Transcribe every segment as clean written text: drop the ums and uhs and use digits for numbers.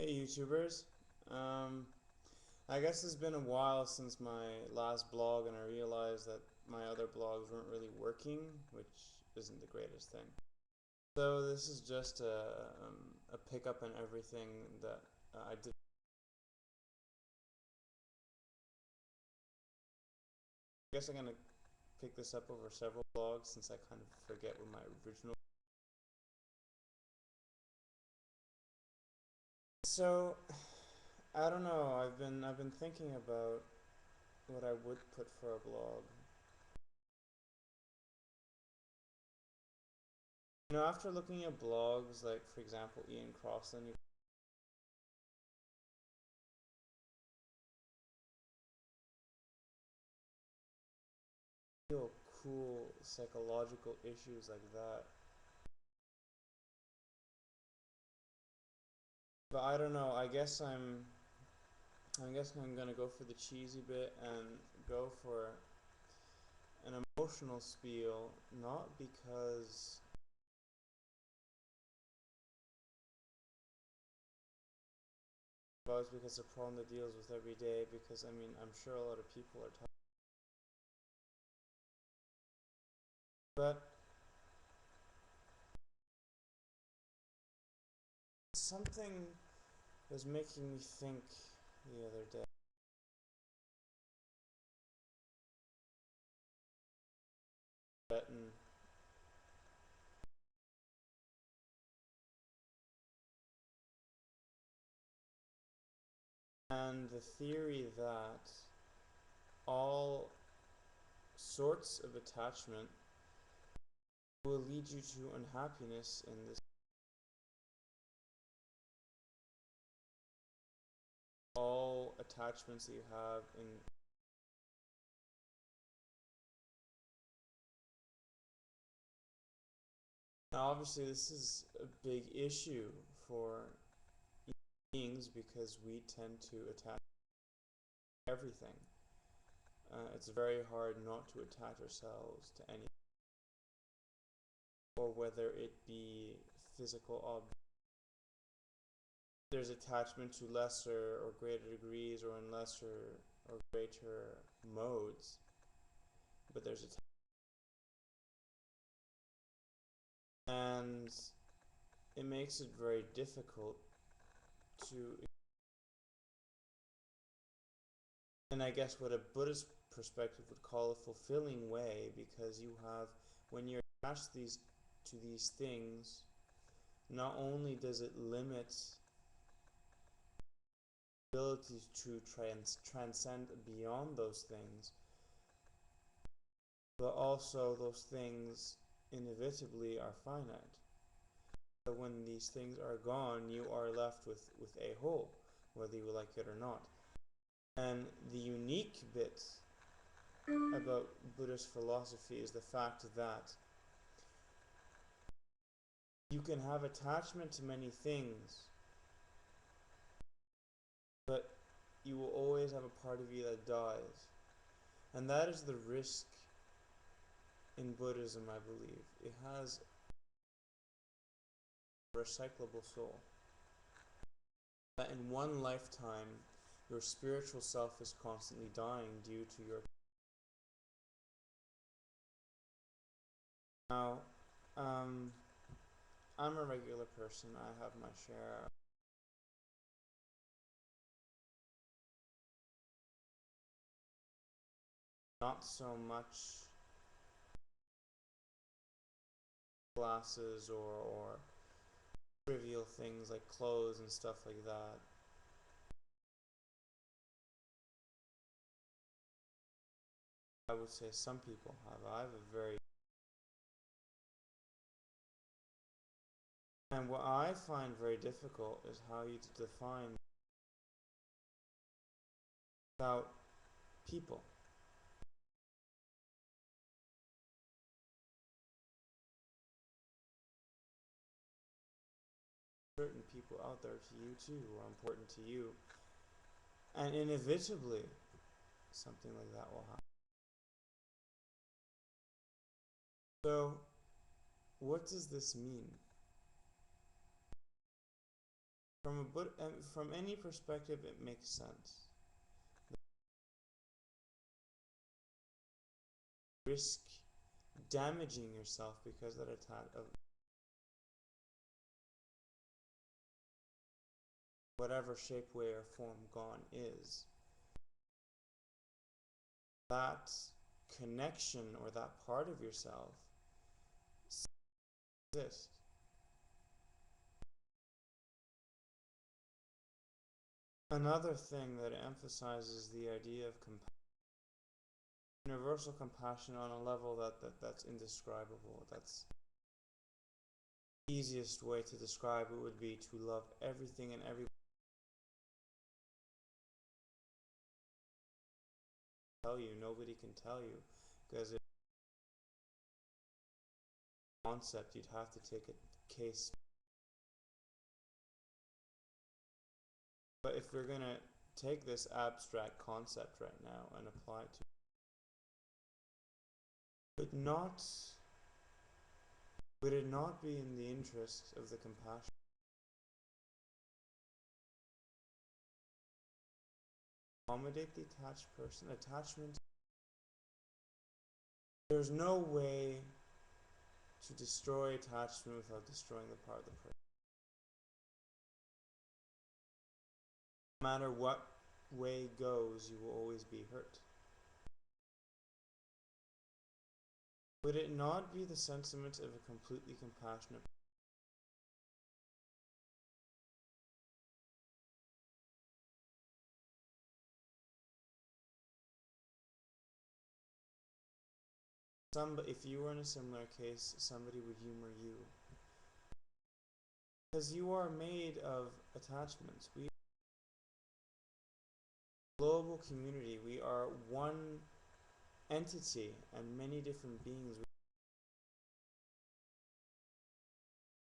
Hey YouTubers, I guess it's been a while since my last blog and I realized that my other blogs weren't really working, which isn't the greatest thing. So this is just a pickup and everything that I did. I guess I'm gonna pick this up over several blogs since I kind of forget what my original. So I don't know, I've been thinking about what I would put for a blog. After looking at blogs like, for example, Ian Crossland, you feel cool psychological issues like that. But I don't know, I guess I'm gonna go for the cheesy bit and go for an emotional spiel, not because because it's a problem that deals with every day, because I mean I'm sure a lot of people are tired. But something was making me think the other day. And the theory that all sorts of attachment will lead you to unhappiness in this. All attachments that you have in. Now obviously this is a big issue for beings because we tend to attach everything. It's very hard not to attach ourselves to anything, or whether it be physical objects. There's attachment to lesser or greater degrees or in lesser or greater modes, but there's attachment. And it makes it very difficult to, and I guess what a Buddhist perspective would call a fulfilling way, because you have, when you're attached to these things, not only does it limit the ability to transcend beyond those things, but also those things inevitably are finite. So when these things are gone, you are left with a whole, whether you like it or not. And the unique bit about Buddhist philosophy is the fact that you can have attachment to many things, but you will always have a part of you that dies. And that is the risk in Buddhism, I believe. It has a recyclable soul. That in one lifetime, your spiritual self is constantly dying due to your. Now, I'm a regular person. I have my share. Not so much glasses or trivial things like clothes and stuff like that. I would say some people have. I have a very. And what I find very difficult is how you define about people. Certain people out there to you too who are important to you. And inevitably, something like that will happen. So, what does this mean? from any perspective, it makes sense. Risk damaging yourself because that of whatever shape, way, or form gone is. That connection or that part of yourself exists. Another thing that emphasizes the idea of universal compassion on a level that's indescribable. That's the easiest way to describe it would be to love everything and everybody. Tell you, nobody can tell you, because it's a concept. You'd have to take a case. But if we're gonna take this abstract concept right now and apply it to, would it not be in the interest of the compassion to accommodate the attached person? Attachment. There's no way to destroy attachment without destroying the part of the person. No matter what way goes, you will always be hurt. Would it not be the sentiment of a completely compassionate person? If you were in a similar case, somebody would humor you. Because you are made of attachments. We are a global community. We are one entity and many different beings.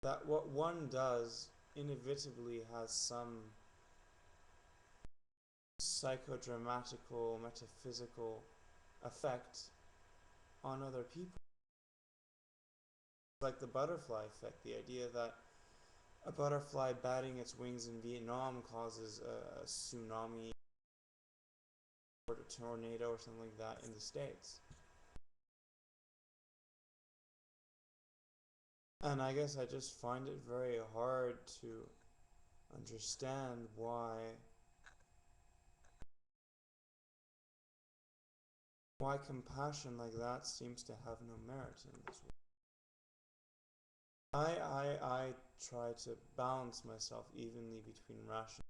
That what one does inevitably has some psychodramatical, metaphysical effect on other people. Like the butterfly effect, the idea that a butterfly batting its wings in Vietnam causes a tsunami or a tornado or something like that in the States. And I guess I just find it very hard to understand why compassion like that seems to have no merit in this world. I try to balance myself evenly between rational.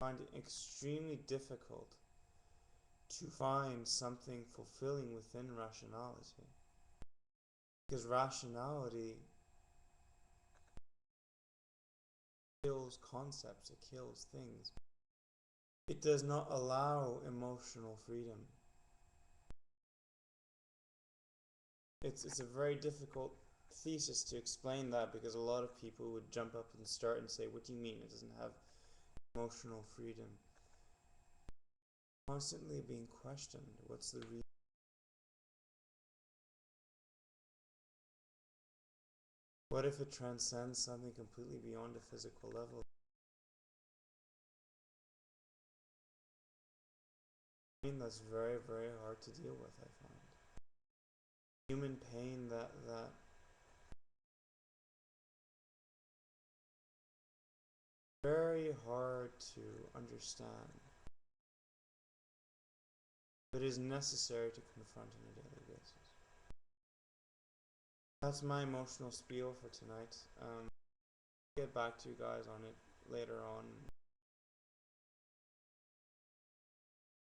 I find it extremely difficult to find something fulfilling within rationality. Because rationality kills concepts, it kills things. It does not allow emotional freedom. It's a very difficult thesis to explain that, because a lot of people would jump up and start and say, what do you mean it doesn't have emotional freedom? Constantly being questioned. What's the reason? What if it transcends something completely beyond a physical level? I mean, that's very, very hard to deal with, I find. Human pain that very hard to understand, but is necessary to confront on a daily basis. That's my emotional spiel for tonight. I'll get back to you guys on it later on.